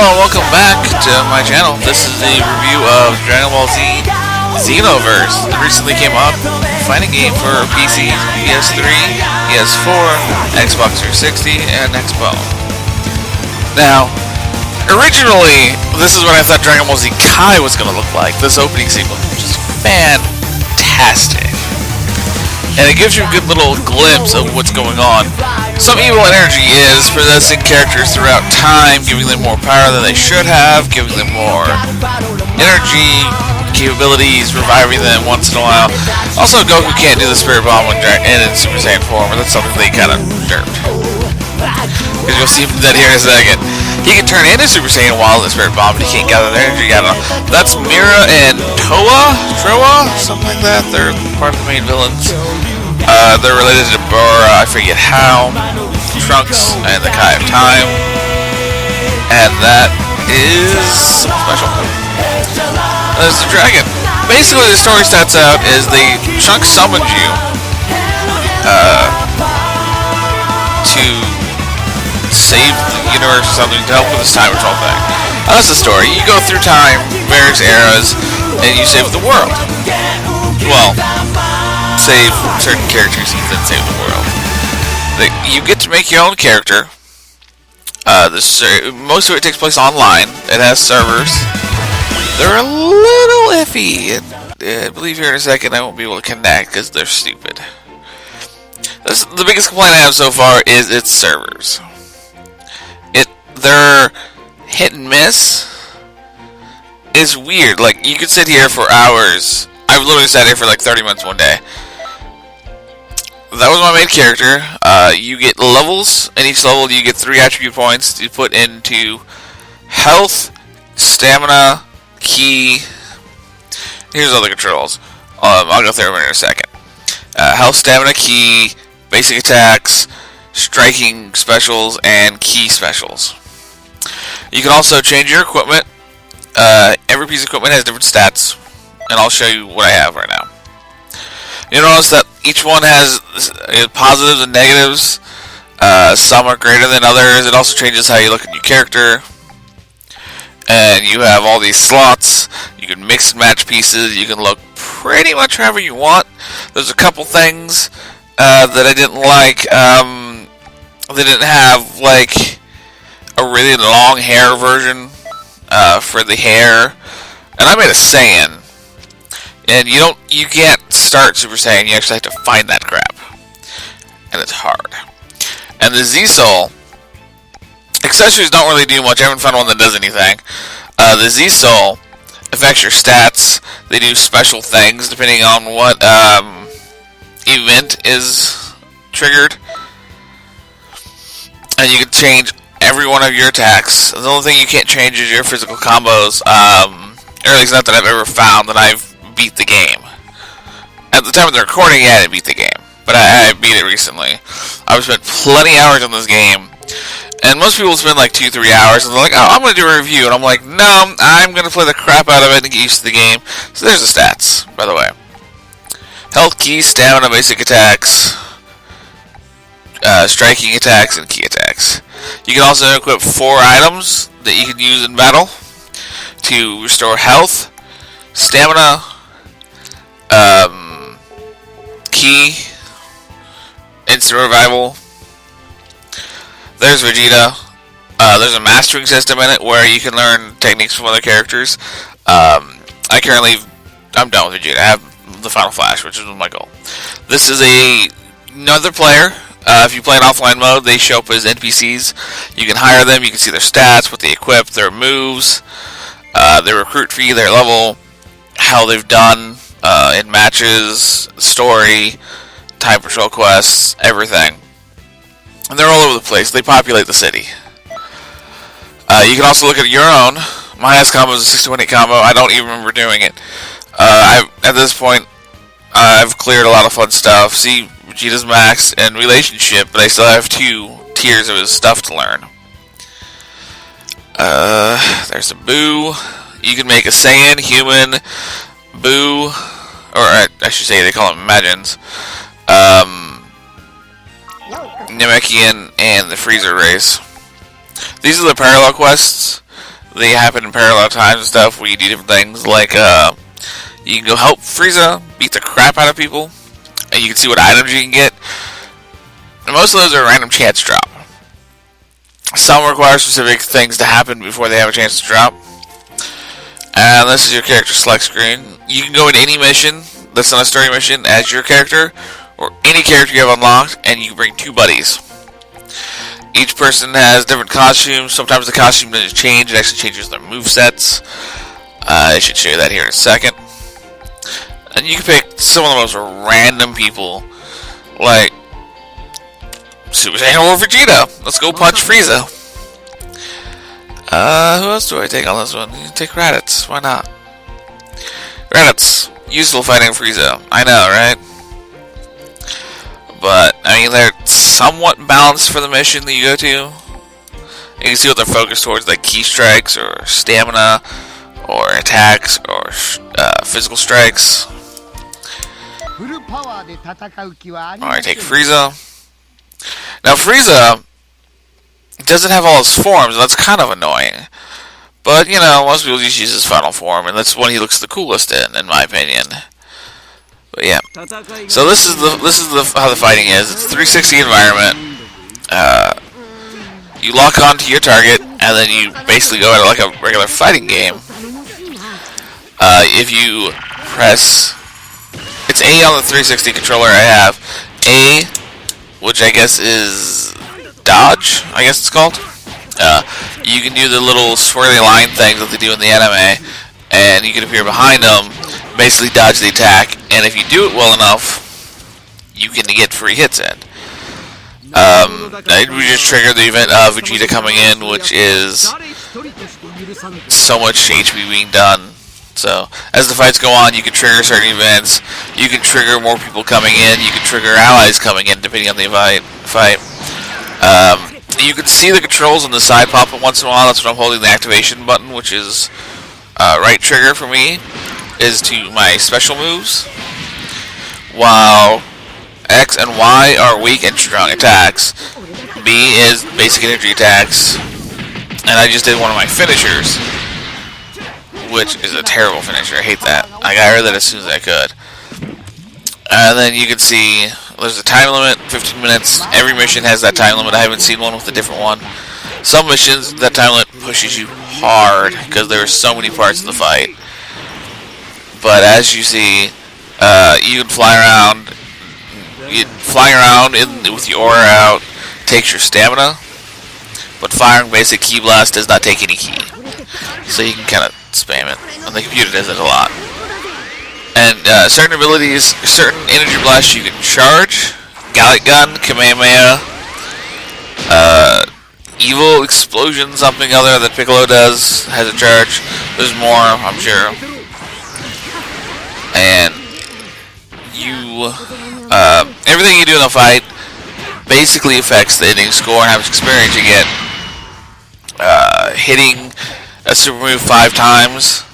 and welcome back to my channel. This is a review of Dragonball Z Xenoverse. It recently came out. Fighting game for PC, PS3, PS4, Xbox 360, and xbone. Now, originally, this is what I thought Dragon Ball Z Kai was going to look like. This opening sequence, which is fantastic. And it gives you a good little glimpse of what's going on. Some evil energy is possessing characters throughout time, giving them more power than they should have, giving them more energy, capabilities, reviving them once in a while. Also, Goku can't do the Spirit Bomb when in Super Saiyan form, but that's something they kind of nerfed. Because you'll see that here in a second. He can turn into Super Saiyan while in the Spirit Bomb, but he can't gather the energy. I don't know. That's Mira and Troa, something like that. They're part of the main villains. They're related to Bora, I forget how, Trunks, and the Kai of Time. And that is something special. There's the dragon. Basically, the story starts out is Trunks summoned you to save the universe or something, to help with this time control thing. That's the story. You go through time, various eras, and you save the world. Well, save certain characters and then save the world. You get to make your own character. Most of it takes place online. It has servers. They're a little iffy. I believe here in a second I won't be able to connect because they're stupid. The biggest complaint I have so far is its servers. They're hit and miss. It's weird. Like, you could sit here for hours. I've literally sat here for like 30 minutes one day. That was my main character. You get levels. In each level, you get 3 attribute points to put into health, stamina, ki. Here's all the controls. I'll go through them in a second. Health, stamina, ki, basic attacks, striking specials, and ki specials. You can also change your equipment. Every piece of equipment has different stats, and I'll show you what I have right now. You'll notice that each one has positives and negatives. Some are greater than others. It also changes how you look at your character. And you have all these slots. You can mix and match pieces. You can look pretty much however you want. There's a couple things that I didn't like. They didn't have like a really long hair version for the hair. And I made a Saiyan. And you can't start Super Saiyan, you actually have to find that crap. And it's hard. And the Z-Soul accessories don't really do much. I haven't found one that does anything. The Z-Soul affects your stats. They do special things depending on what event is triggered. And you can change every one of your attacks. The only thing you can't change is your physical combos. Or at least not that I've ever found that I've beat the game. At the time of the recording, yeah, I didn't beat the game. But I beat it recently. I've spent plenty of hours on this game. And most people spend like 2-3 hours and they're like, oh, I'm going to do a review. And I'm like, no, I'm going to play the crap out of it and get used to the game. So there's the stats, by the way. Health, ki, stamina, basic attacks, striking attacks, and ki attacks. You can also equip 4 items that you can use in battle to restore health, stamina, ki, instant revival. There's Vegeta. There's a mastering system in it where you can learn techniques from other characters. I'm done with Vegeta. I have the Final Flash, which is my goal. This is another player. If you play in offline mode, they show up as NPCs. You can hire them. You can see their stats, what they equip, their moves, their recruit fee, their level, how they've done in matches, story, time patrol quests, everything. And they're all over the place. They populate the city. You can also look at your own. My highest combo is a 61-hit combo. I don't even remember doing it. At this point, I've cleared a lot of fun stuff. See Vegeta's max and relationship, but I still have 2 tiers of his stuff to learn. There's a Boo. You can make a Saiyan, human, Boo, or I should say they call them Imagines, Namekian, and the Freezer race. These are the parallel quests. they happen in parallel times and stuff where you do different things. Like, you can go help Frieza beat the crap out of people, and you can see what items you can get. And most of those are random chance drop. Some require specific things to happen before they have a chance to drop. And this is your character select screen. You can go into any mission that's not a story mission as your character, or any character you have unlocked, and you can bring 2 buddies. Each person has different costumes. Sometimes the costume doesn't change, it actually changes their movesets. I should show you that here in a second. And you can pick some of the most random people, like Super Saiyan or Vegeta. Let's go punch Frieza. Who else do I take on this one? You can take Raditz. Why not? Raditz. Useful fighting Frieza. I know, right? But, I mean, they're somewhat balanced for the mission that you go to. You can see what they're focused towards, like key strikes, or stamina, or attacks, or physical strikes. Alright, take Frieza. Now, Frieza doesn't have all his forms, and that's kind of annoying. But, you know, most people just use his final form, and that's one he looks the coolest in my opinion. But yeah. So this is how the fighting is. It's a 360 environment. You lock onto your target, and then you basically go at it like a regular fighting game. If you press, it's A on the 360 controller I have. A, which I guess is dodge, I guess it's called. You can do the little swirly line things that they do in the anime, and you can appear behind them, basically dodge the attack, and if you do it well enough, you can get free hits in. We just triggered the event of Vegeta coming in, which is so much HP being done. So, as the fights go on, you can trigger certain events, you can trigger more people coming in, you can trigger allies coming in, depending on the fight. You can see the controls on the side pop up once in a while. That's when I'm holding the activation button, which is right trigger for me, is to my special moves, while X and Y are weak and strong attacks. B is basic energy attacks, and I just did one of my finishers, which is a terrible finisher. I hate that. I got rid of that as soon as I could. And then you can see there's a time limit, 15 minutes. Every mission has that time limit. I haven't seen one with a different one. Some missions, that time limit pushes you hard because there are so many parts of the fight. But as you see, you can fly around. Flying around with your aura out takes your stamina, but firing basic key blast does not take any key. So you can kind of spam it, and the computer does it a lot. And certain abilities, certain energy blasts you can charge. Gallic Gun, Kamehameha, Evil Explosion, something other that Piccolo does, has a charge. There's more, I'm sure. And you, everything you do in the fight basically affects the ending score and how much experience you get. Hitting a super move 5 times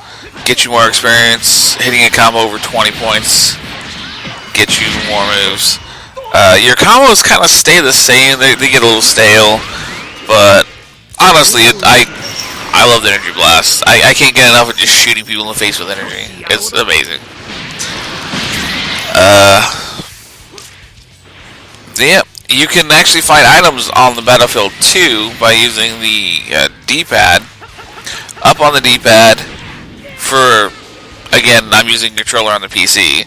get you more experience. Hitting a combo over 20 points gets you more moves. Your combos kind of stay the same. They get a little stale, but honestly, I love the energy blast. I can't get enough of just shooting people in the face with energy. It's amazing. Yeah, you can actually find items on the battlefield too by using the D-pad. Up on the D-pad, for, again, I'm using controller on the PC.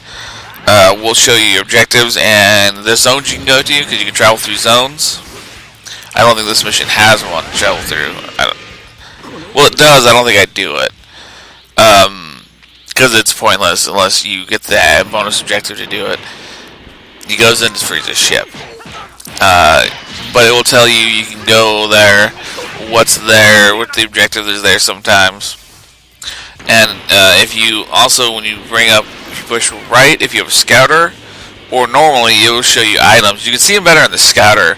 We'll show you your objectives and the zones you can go to, because you can travel through zones. I don't think this mission has one to travel through. Well, it does. I don't think I'd do it. Because it's pointless unless you get the bonus objective to do it. He goes into Frieza's ship. But it will tell you you can go there, what's there, what the objective is there sometimes. And if you also, when you bring up, if you push right, if you have a scouter, or normally it will show you items. You can see them better in the scouter,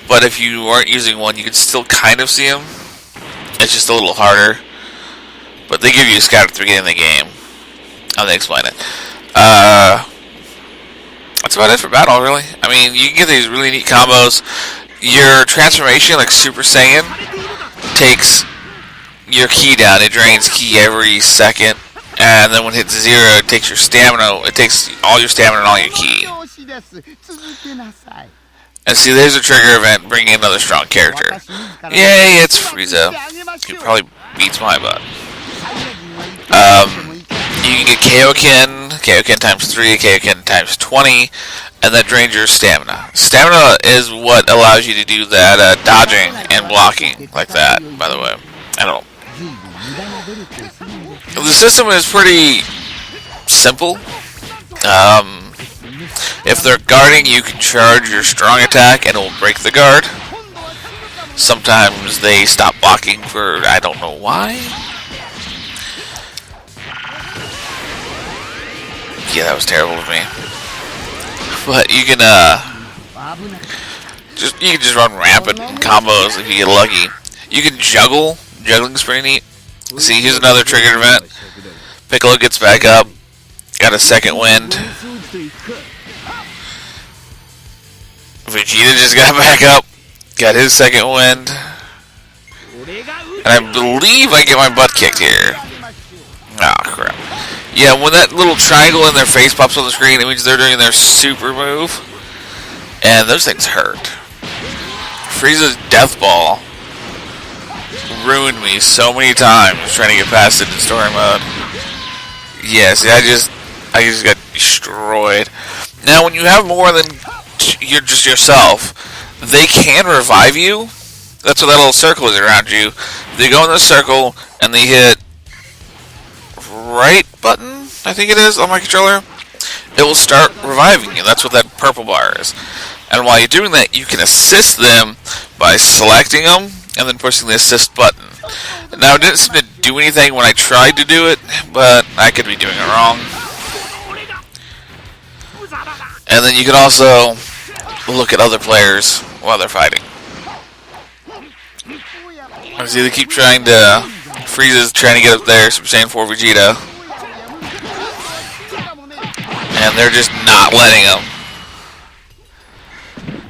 but if you aren't using one, you can still kind of see them. It's just a little harder. But they give you a scouter at the beginning of the game. How they explain it. That's about it for battle, really. I mean, you can get these really neat combos. Your transformation, like Super Saiyan, takes your ki down. It drains ki every second, and then when it hits 0, it takes your stamina. It takes all your stamina and all your ki. And see, there's a trigger event bringing another strong character. Yay, it's Frieza. He probably beats my butt. You can get Kaioken, Kaioken times 3, Kaioken times 20, and that drains your stamina. Stamina is what allows you to do that dodging and blocking like that, by the way. I don't know. The system is pretty simple. If they're guarding, you can charge your strong attack and it will break the guard. Sometimes they stop blocking for I don't know why. Yeah, that was terrible of me. But you can just run rampant combos if you get lucky. You can juggle. Juggling's pretty neat. See, here's another triggered event. Piccolo gets back up. Got a second wind. Vegeta just got back up. Got his second wind. And I believe I get my butt kicked here. Oh, crap. Yeah, when that little triangle in their face pops on the screen, it means they're doing their super move. And those things hurt. Frieza's Death Ball ruined me so many times trying to get past it in story mode. Yeah, see, I just got destroyed. Now, when you have more than you're just yourself, they can revive you. That's what that little circle is around you. They go in the circle and they hit right button, I think it is, on my controller. It will start reviving you. That's what that purple bar is. And while you're doing that, you can assist them by selecting them and then pushing the assist button. Now, it didn't seem to do anything when I tried to do it, but I could be doing it wrong. And then you can also look at other players while they're fighting. See, they keep trying to... Frieza's trying to get up there, Super Saiyan 4 Vegeta. And they're just not letting him.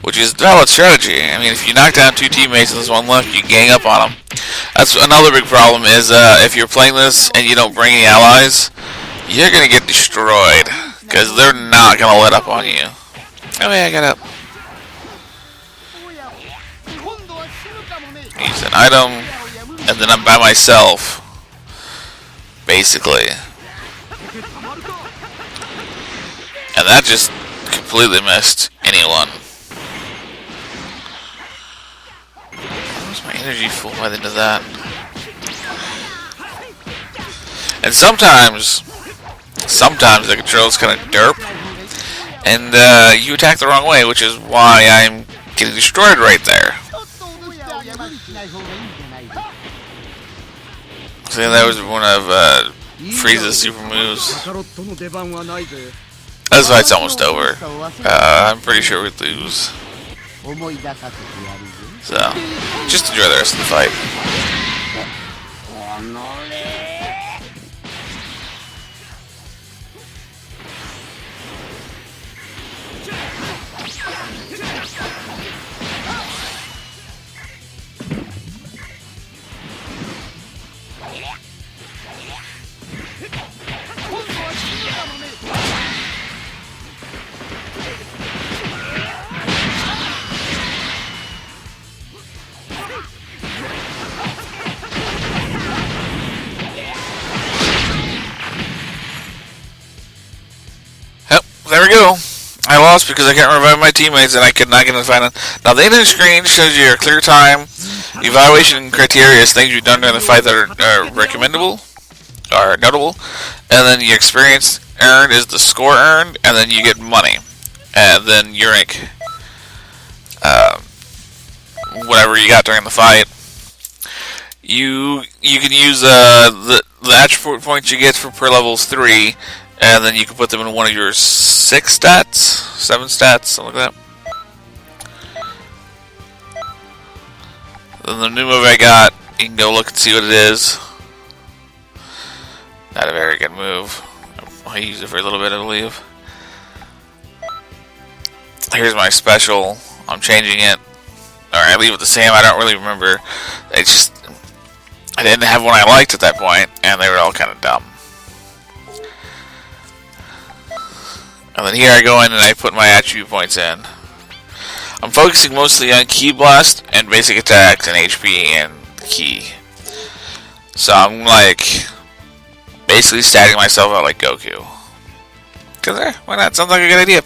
Which is valid strategy. I mean, if you knock down 2 teammates and there's one left, you gang up on them. That's another big problem is if you're playing this and you don't bring any allies, you're going to get destroyed. Because they're not going to let up on you. Oh yeah, I got up. Use an item, and then I'm by myself. Basically. And that just completely missed anyone. Where's my energy full by the end of that? And sometimes the control's kind of derp. And you attack the wrong way, which is why I'm getting destroyed right there. So that was one of Frieza's super moves. This fight's almost over. I'm pretty sure we'd lose. So, just enjoy the rest of the fight. There we go. I lost because I can't revive my teammates and I could not get in the fight. Now, the ending screen shows you your clear time, evaluation criteria is things you've done during the fight that are recommendable, or notable, and then your experience earned is the score earned, and then you get money, and then your rank, whatever you got during the fight. You can use the attribute points you get for per levels 3. And then you can put them in one of your 6 stats, 7 stats, something like that. Then the new move I got, you can go look and see what it is. Not a very good move. I used it for a little bit, I believe. Here's my special. I'm changing it. Or I leave it the same. I don't really remember. It's just... I didn't have one I liked at that point, and they were all kind of dumb. And then here I go in and I put my attribute points in. I'm focusing mostly on Ki Blast and basic attacks and HP and Ki. So I'm like basically statting myself out like Goku. Because why not? Sounds like a good idea.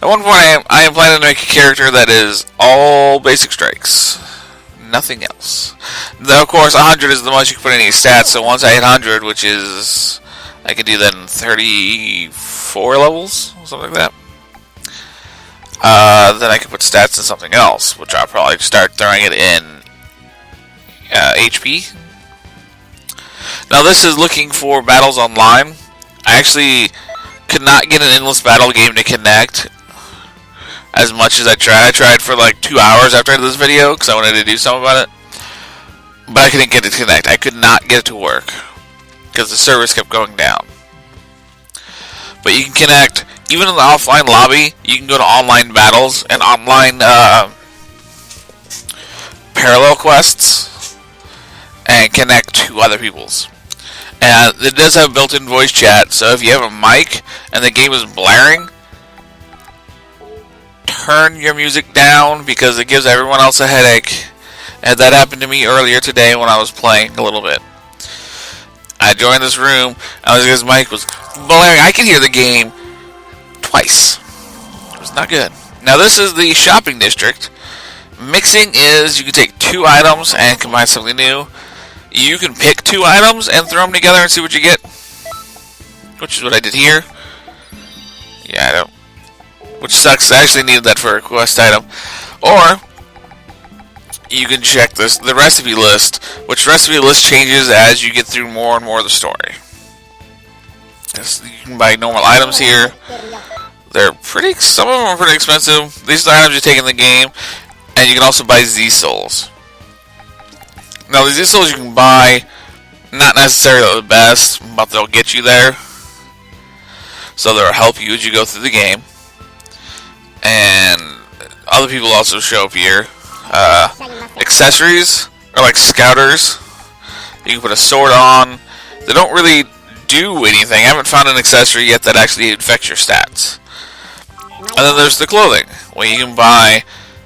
At one point I am planning to make a character that is all basic strikes. Nothing else. Though of course 100 is the most you can put in any stats, so once I hit 100, which is I could do that in 34 levels, something like that. Then I could put stats in something else, which I'll probably start throwing it in HP. Now this is looking for battles online. I actually could not get an endless battle game to connect as much as I tried. I tried for like 2 hours after I did this video because I wanted to do something about it. But I couldn't get it to connect. I could not get it to work because the servers kept going down. But you can connect, even in the offline lobby, you can go to online battles and online parallel quests and connect to other people's. And it does have built-in voice chat, so if you have a mic and the game is blaring, turn your music down because it gives everyone else a headache. And that happened to me earlier today when I was playing a little bit. I joined this room, and his mic was blaring. I could hear the game twice. It was not good. Now this is the shopping district. Mixing is you can take 2 items and combine something new. You can pick 2 items and throw them together and see what you get. Which is what I did here. Yeah, I don't. Which sucks. I actually needed that for a quest item. Or you can check the recipe list, which recipe list changes as you get through more and more of the story. You can buy normal items here. They're some of them are pretty expensive. These are the items you take in the game, and you can also buy Z-Souls. Now, the Z-Souls you can buy, not necessarily the best, but they'll get you there. So they'll help you as you go through the game. And other people also show up here. Accessories are like scouters. You can put a sword on. They don't really do anything. I haven't found an accessory yet that actually affects your stats. And then there's the clothing, where you can buy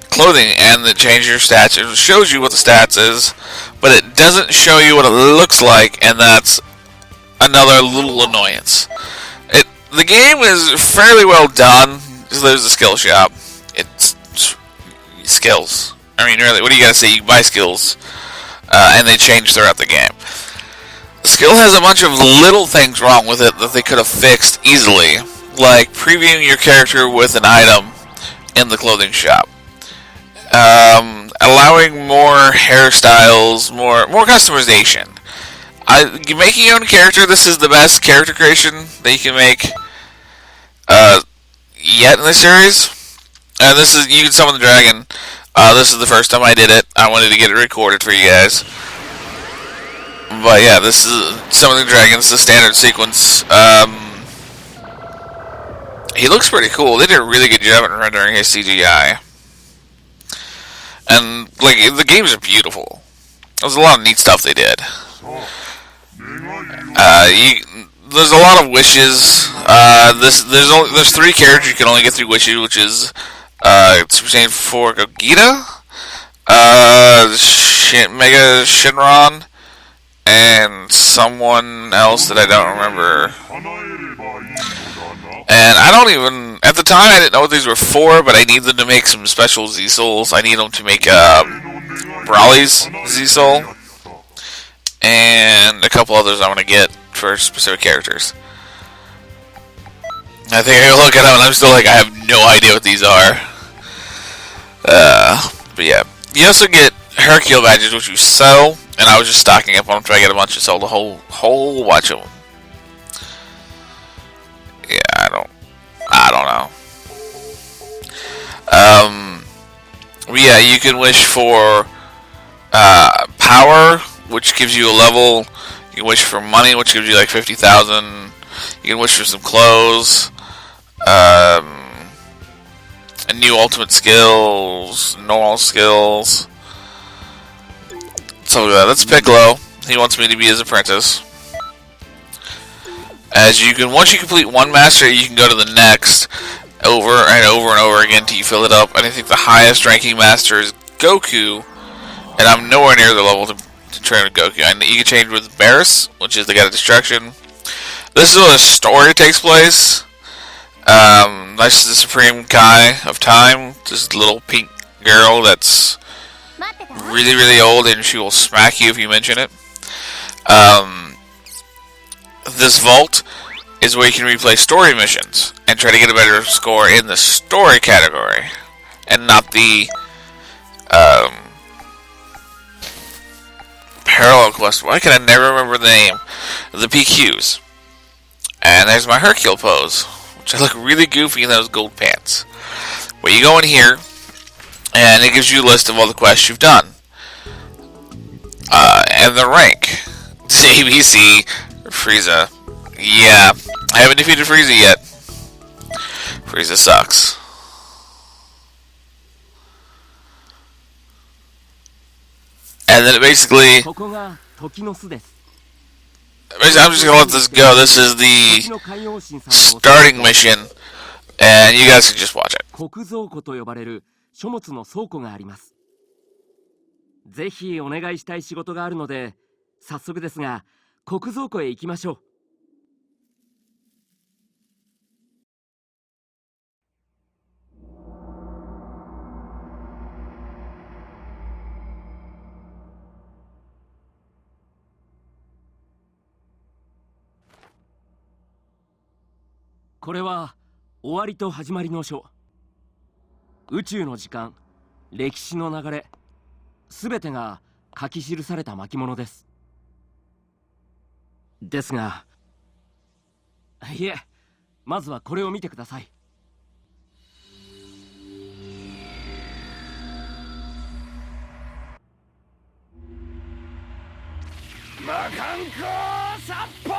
clothing and it changes your stats. It shows you what the stats is, but it doesn't show you what it looks like, and that's another little annoyance. The game is fairly well done. So there's a skill shop. It's skills. I mean, really, what do you gotta say? You buy skills, and they change throughout the game. Skill has a bunch of little things wrong with it that they could have fixed easily, like previewing your character with an item in the clothing shop, allowing more hairstyles, more customization. You make your own character. This is the best character creation that you can make yet in the series. And this is, you can summon the dragon. This is the first time I did it. I wanted to get it recorded for you guys. But yeah, this is summoning the dragon. It's the standard sequence. He looks pretty cool. They did a really good job at rendering his CGI. And like the games are beautiful. There's a lot of neat stuff they did. There's a lot of wishes. There's 3 characters you can only get 3 wishes, which is Super Saiyan 4 Gogeta, Mega Shenron, and someone else that I don't remember. And I don't even, at the time I didn't know what these were for, but I need them to make some special Z-Souls. I need them to make Brawly's Z-Soul, and a couple others I want to get for specific characters. I think I look at them and I'm still like, I have no idea what these are. But yeah. You also get Hercule badges, which you sell, and I was just stocking up on them, trying to get a bunch and sold a whole bunch of them. Yeah, I don't know. But yeah, you can wish for power, which gives you a level. You can wish for money, which gives you like 50,000. You can wish for some clothes, a new ultimate skills, normal skills. So that's Piccolo. He wants me to be his apprentice. As you can, once you complete one master, you can go to the next over and over and over again until you fill it up. And I think the highest ranking master is Goku, and I'm nowhere near the level to train with Goku. And you can change with Barris, which is the god of destruction. This is where the story takes place. Nice to the supreme guy of time, this little pink girl that's really, really old, and she will smack you if you mention it. This vault is where you can replay story missions and try to get a better score in the story category, and not the parallel quest. Why can I never remember the name? The PQs. And there's my Hercule pose, which I look really goofy in those gold pants. But you go in here, and it gives you a list of all the quests you've done. And the rank. ABC, Frieza. Yeah, I haven't defeated Frieza yet. Frieza sucks. And then basically, I'm just gonna let this go. This is the starting mission, and you guys can just watch it. ぜひお願いしたい仕事があるので、早速ですが、国蔵庫へ行きましょう。これは終わりと始まりの書。宇宙の時間、歴史の流れ、すべてが書き記された巻物です。ですが、いえ、まずはこれを見てください。魔漢光殺法！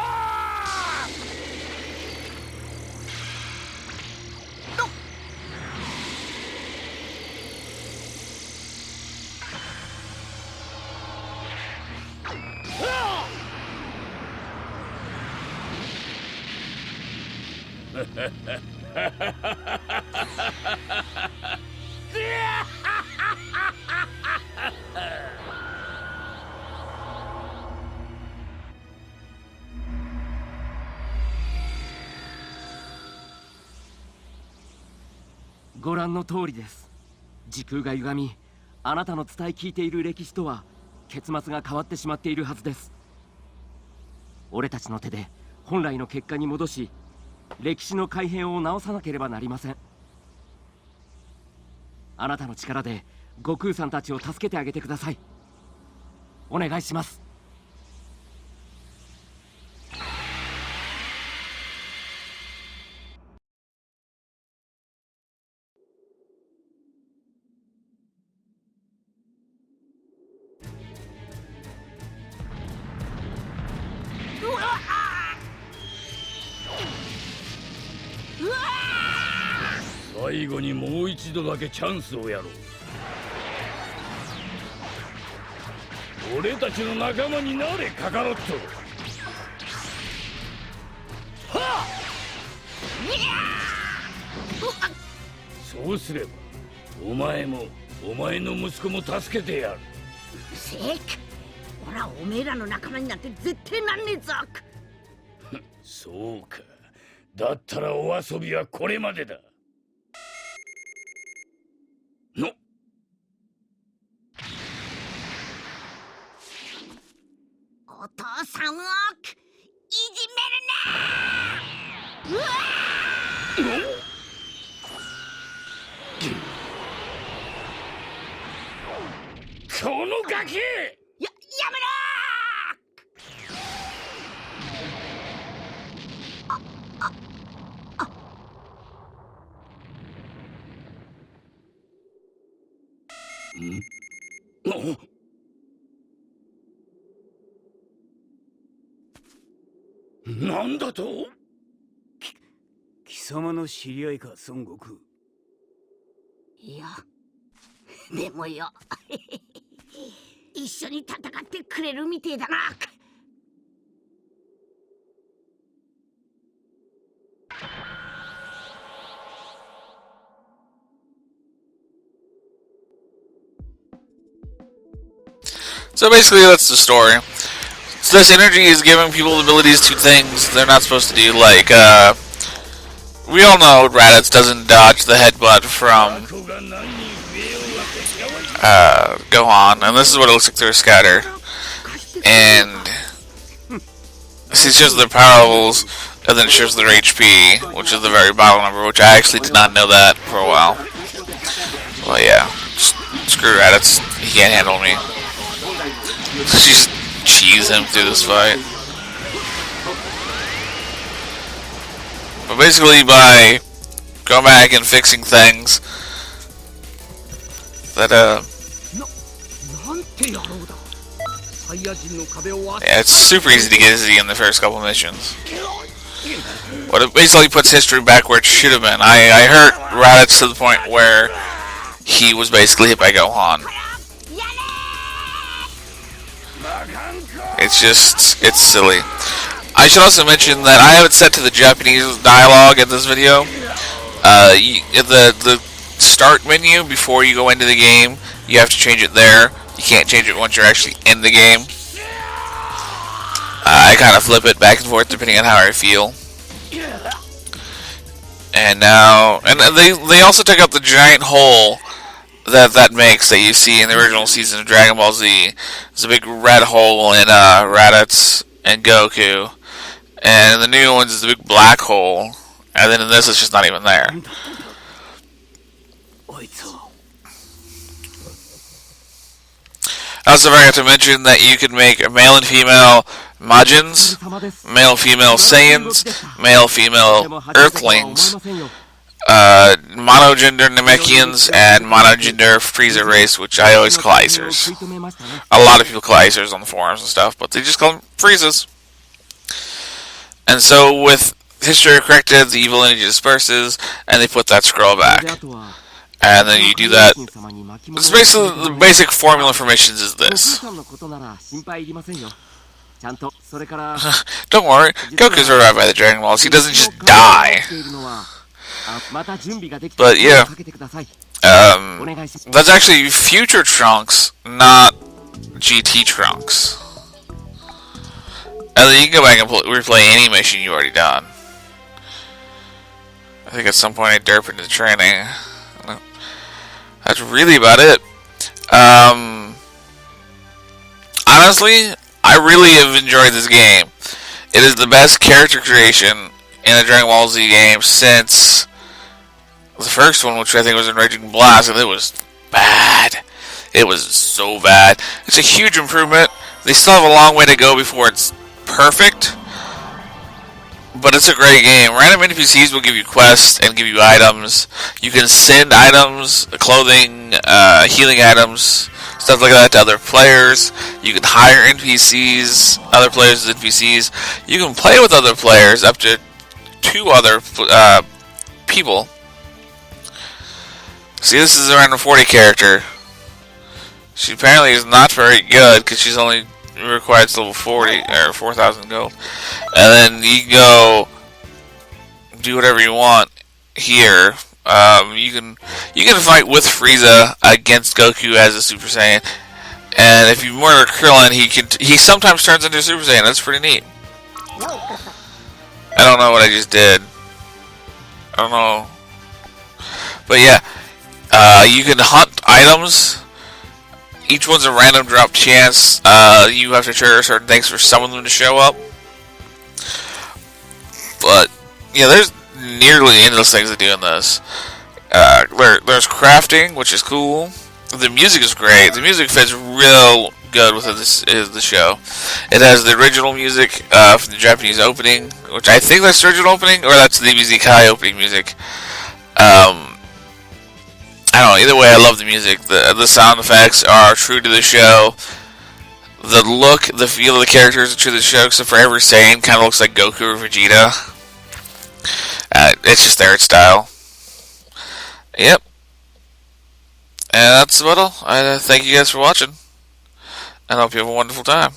ご覧の通りです。時空が歪み、あなたの伝え聞いている歴史とは結末が変わってしまっているはずです。俺たちの手で本来の結果に戻し、歴史の改変を直さなければなりません。あなたの力で悟空さんたちを助けてあげてください。お願いします。最後にもう一度だけチャンスをやろう。俺たちの仲間になれカカロット。はっ！そうすればお前もお前の息子も助けてやる。せっ俺はおめえらの仲間になんて絶対なんねえぞ。そうか。だったらお遊びはこれまでだ。のお父さんをいじめるな。うわこのガキ！やめろなんだと？貴様の知り合いか、孫悟空。いやでもよ一緒に戦ってくれるみてえだな。So basically, that's the story. So this energy is giving people abilities to things they're not supposed to do, like, we all know Raditz doesn't dodge the headbutt from, Gohan, and this is what it looks like through a scatter. And, see, it shows their power levels, and then it shows their HP, which is the very bottom number, which I actually did not know that for a while. Well, yeah, screw Raditz, he can't handle me. She just cheese him through this fight. But basically, by going back and fixing things that yeah, it's super easy to get Izzy in the first couple missions. But it basically puts history back where it should have been. I hurt Raditz to the point where he was basically hit by Gohan. It's silly. I should also mention that I have it set to the Japanese dialogue in this video. The start menu before you go into the game, you have to change it there. You can't change it once you're actually in the game. I kind of flip it back and forth depending on how I feel. And now, and they also took out the giant hole that makes that you see in the original season of Dragon Ball Z. There's a big red hole in Raditz and Goku, and the new ones is a big black hole, and then in this it's just not even there. I also forgot to mention that you can make male and female Majins, male female Saiyans, male female Earthlings, monogender Namekians, and monogender Frieza race, which I always call Icers. A lot of people call Icers on the forums and stuff, but they just call them Friezas. And so with history corrected, the evil energy disperses, and they put that scroll back. And then you do that. It's basically the basic formula for missions is this. Don't worry, Goku's revived by the Dragon Balls. He doesn't just die. But yeah, that's actually future Trunks, not GT Trunks. And then you can go back and replay any mission you already done. I think at some point I derp into training. That's really about it. Honestly, I really have enjoyed this game. It is the best character creation in a Dragon Ball Z game since the first one, which I think was in Raging Blast, and it was bad. It was so bad. It's a huge improvement. They still have a long way to go before it's perfect, but it's a great game. Random NPCs will give you quests and give you items. You can send items, clothing, healing items, stuff like that to other players. You can hire NPCs, other players as NPCs. You can play with other players, up to 2 other people. See, this is a random 40 character. She apparently is not very good because she's only required level 40 or 4,000 gold. And then you can go do whatever you want here. You can fight with Frieza against Goku as a Super Saiyan. And if you murder Krillin, he sometimes turns into a Super Saiyan. That's pretty neat. I don't know what I just did. I don't know. But yeah, you can hunt items. Each one's a random drop chance. You have to trigger certain things for some of them to show up. But yeah, there's nearly endless things to do in this. There's crafting, which is cool. The music is great. The music fits real good with the show. It has the original music from the Japanese opening, which I think that's the original opening, or that's the DBZ Kai opening music. I don't know, either way I love the music. The sound effects are true to the show. The look, the feel of the characters are true to the show, except for every Saiyan kind of looks like Goku or Vegeta. It's just their style. Yep. And that's about all. I thank you guys for watching. and I hope you have a wonderful time.